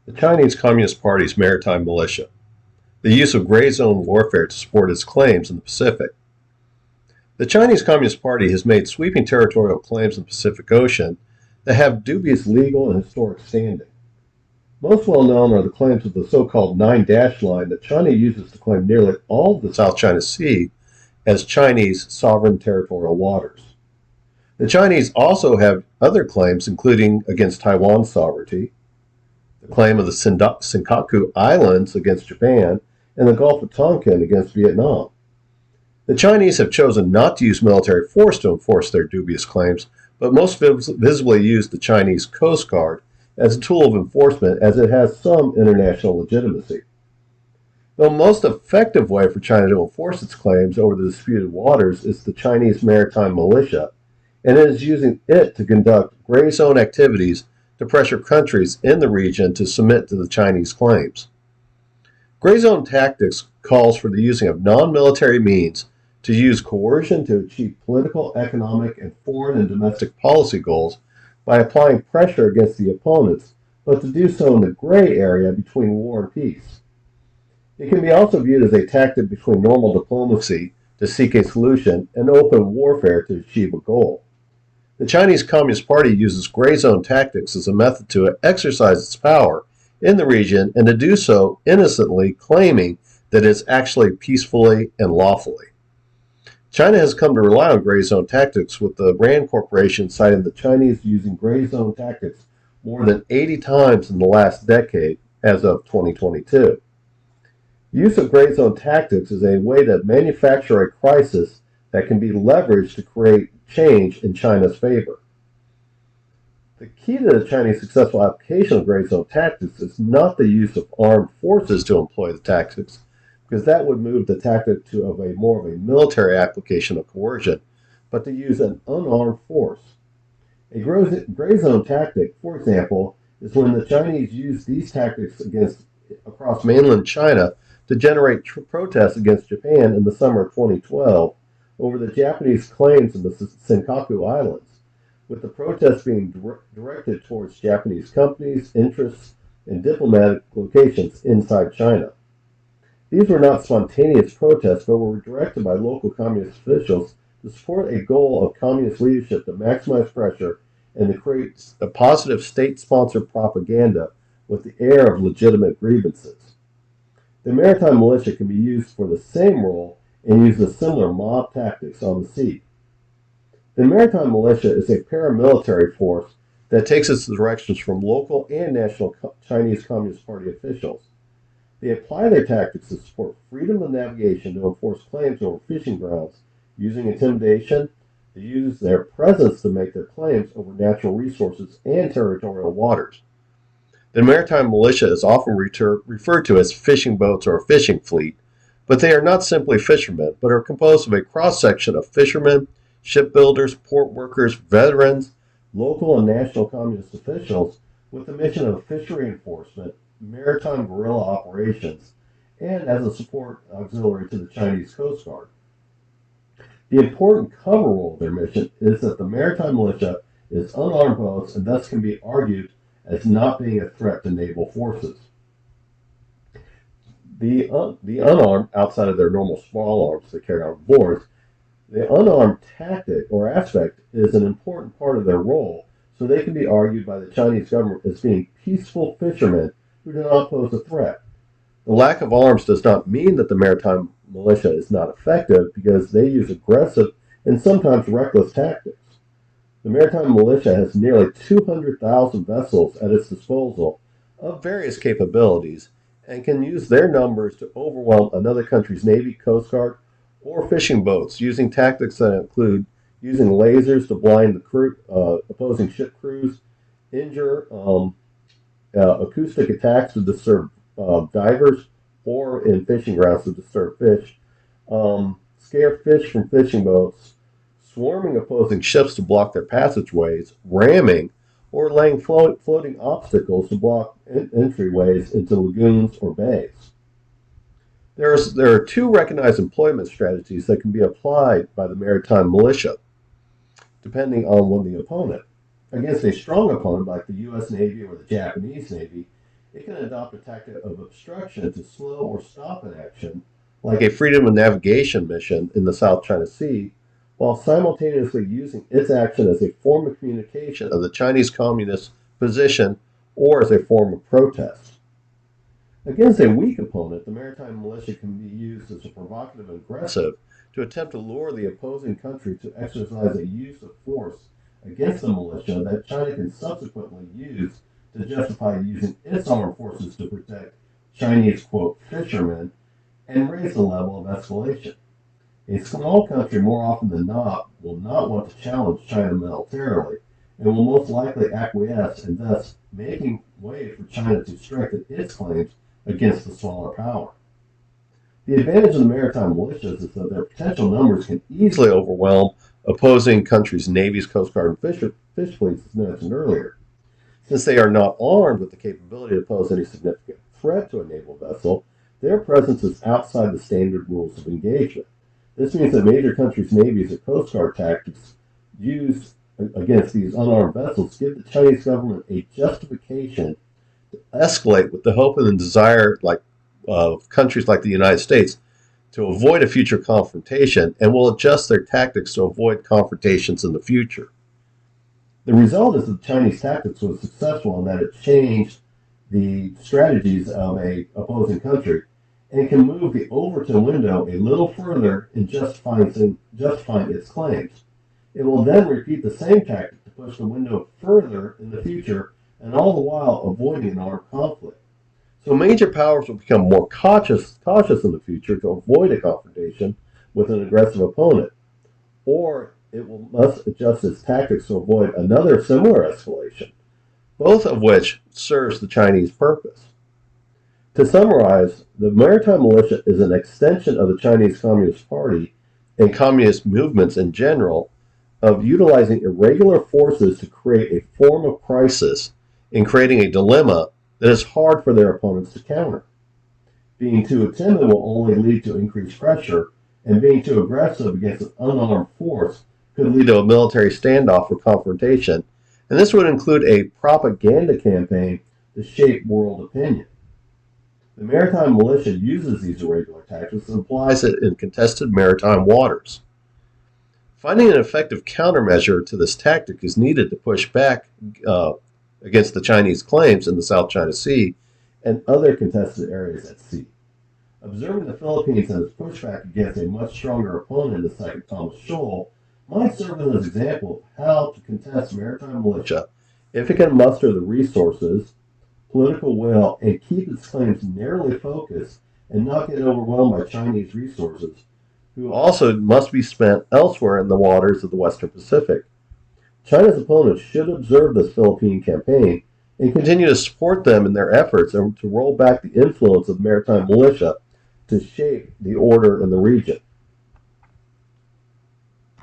The Chinese Communist Party's Maritime Militia, the use of gray zone warfare to support its claims in the Pacific. The Chinese Communist Party has made sweeping territorial claims in the Pacific Ocean that have dubious legal and historic standing. Most well known are the claims of the so-called Nine Dash Line that China uses to claim nearly all of the South China Sea as Chinese sovereign territorial waters. The Chinese also have other claims, including against Taiwan's sovereignty, the claim of the Senkaku Islands against Japan, and the Gulf of Tonkin against Vietnam. The Chinese have chosen not to use military force to enforce their dubious claims, but most visibly use the Chinese Coast Guard as a tool of enforcement as it has some international legitimacy. The most effective way for China to enforce its claims over the disputed waters is the Chinese Maritime Militia, and it is using it to conduct gray zone activities to pressure countries in the region to submit to the Chinese claims. Gray zone tactics calls for the using of non-military means to use coercion to achieve political, economic, and foreign and domestic policy goals by applying pressure against the opponents, but to do so in the gray area between war and peace. It can be also viewed as a tactic between normal diplomacy to seek a solution and open warfare to achieve a goal. The Chinese Communist Party uses gray zone tactics as a method to exercise its power in the region and to do so innocently, claiming that it's actually peacefully and lawfully. China has come to rely on gray zone tactics, with the RAND Corporation citing the Chinese using gray zone tactics more than 80 times in the last decade as of 2022. Use of gray zone tactics is a way to manufacture a crisis that can be leveraged to create change in China's favor. The key to the Chinese successful application of gray zone tactics is not the use of armed forces to employ the tactics, because that would move the tactic to more of a military application of coercion, but to use an unarmed force. A gray zone tactic, for example, is when the Chinese use these tactics across mainland China to generate protests against Japan in the summer of 2012 over the Japanese claims in the Senkaku Islands, with the protests being directed towards Japanese companies, interests, and diplomatic locations inside China. These were not spontaneous protests, but were directed by local communist officials to support a goal of communist leadership to maximize pressure and to create a positive state-sponsored propaganda with the air of legitimate grievances. The maritime militia can be used for the same role and uses similar mob tactics on the sea. The maritime militia is a paramilitary force that takes its directions from local and national Chinese Communist Party officials. They apply their tactics to support freedom of navigation to enforce claims over fishing grounds, using intimidation, to use their presence to make their claims over natural resources and territorial waters. The maritime militia is often referred to as fishing boats or a fishing fleet, but they are not simply fishermen, but are composed of a cross-section of fishermen, shipbuilders, port workers, veterans, local and national communist officials with the mission of fishery enforcement, maritime guerrilla operations, and as a support auxiliary to the Chinese Coast Guard. The important cover role of their mission is that the maritime militia is unarmed boats and thus can be argued as not being a threat to naval forces. The unarmed, outside of their normal small arms they carry on board, the unarmed tactic or aspect is an important part of their role, so they can be argued by the Chinese government as being peaceful fishermen who do not pose a threat. The lack of arms does not mean that the maritime militia is not effective, because they use aggressive and sometimes reckless tactics. The maritime militia has nearly 200,000 vessels at its disposal of various capabilities and can use their numbers to overwhelm another country's Navy, Coast Guard, or fishing boats, using tactics that include using lasers to blind the opposing ship crews, injure acoustic attacks to disturb divers, or in fishing grounds to disturb fish, scare fish from fishing boats, swarming opposing ships to block their passageways, ramming, or laying floating obstacles to block entryways into lagoons or bays. There are two recognized employment strategies that can be applied by the maritime militia, depending on the opponent. Against a strong opponent like the U.S. Navy or the Japanese Navy, it can adopt a tactic of obstruction to slow or stop an action, like a freedom of navigation mission in the South China Sea, while simultaneously using its action as a form of communication of the Chinese Communist position or as a form of protest. Against a weak opponent, the maritime militia can be used as a provocative and aggressive to attempt to lure the opposing country to exercise a use of force against the militia that China can subsequently use to justify using its armed forces to protect Chinese, quote, fishermen and raise the level of escalation. A small country, more often than not, will not want to challenge China militarily and will most likely acquiesce and thus making way for China to strengthen its claims against the smaller power. The advantage of the maritime militias is that their potential numbers can easily overwhelm opposing countries' navies, coast guard, and fish fleets, as mentioned earlier. Since they are not armed with the capability to pose any significant threat to a naval vessel, their presence is outside the standard rules of engagement. This means that major countries' navies or coast guard tactics used against these unarmed vessels give the Chinese government a justification to escalate with the hope and the desire of countries like the United States to avoid a future confrontation and will adjust their tactics to avoid confrontations in the future. The result is that the Chinese tactics was successful in that it changed the strategies of an opposing country and can move the Overton window a little further in justifying its claims. It will then repeat the same tactic to push the window further in the future and all the while avoiding an armed conflict. So major powers will become more cautious in the future to avoid a confrontation with an aggressive opponent, or must adjust its tactics to avoid another similar escalation, both of which serves the Chinese purpose. To summarize, the maritime militia is an extension of the Chinese Communist Party and communist movements in general of utilizing irregular forces to create a form of crisis and creating a dilemma that is hard for their opponents to counter. Being too timid will only lead to increased pressure, and being too aggressive against an unarmed force could lead to a military standoff or confrontation, and this would include a propaganda campaign to shape world opinion. The maritime militia uses these irregular tactics and applies it in contested maritime waters. Finding an effective countermeasure to this tactic is needed to push back against the Chinese claims in the South China Sea and other contested areas at sea. Observing the Philippines and its pushback against a much stronger opponent in the Second Thomas Shoal might serve as an example of how to contest maritime militia if it can muster the resources, political will, and keep its claims narrowly focused and not get overwhelmed by Chinese resources, who also must be spent elsewhere in the waters of the Western Pacific. China's opponents should observe this Philippine campaign and continue to support them in their efforts to roll back the influence of maritime militia to shape the order in the region.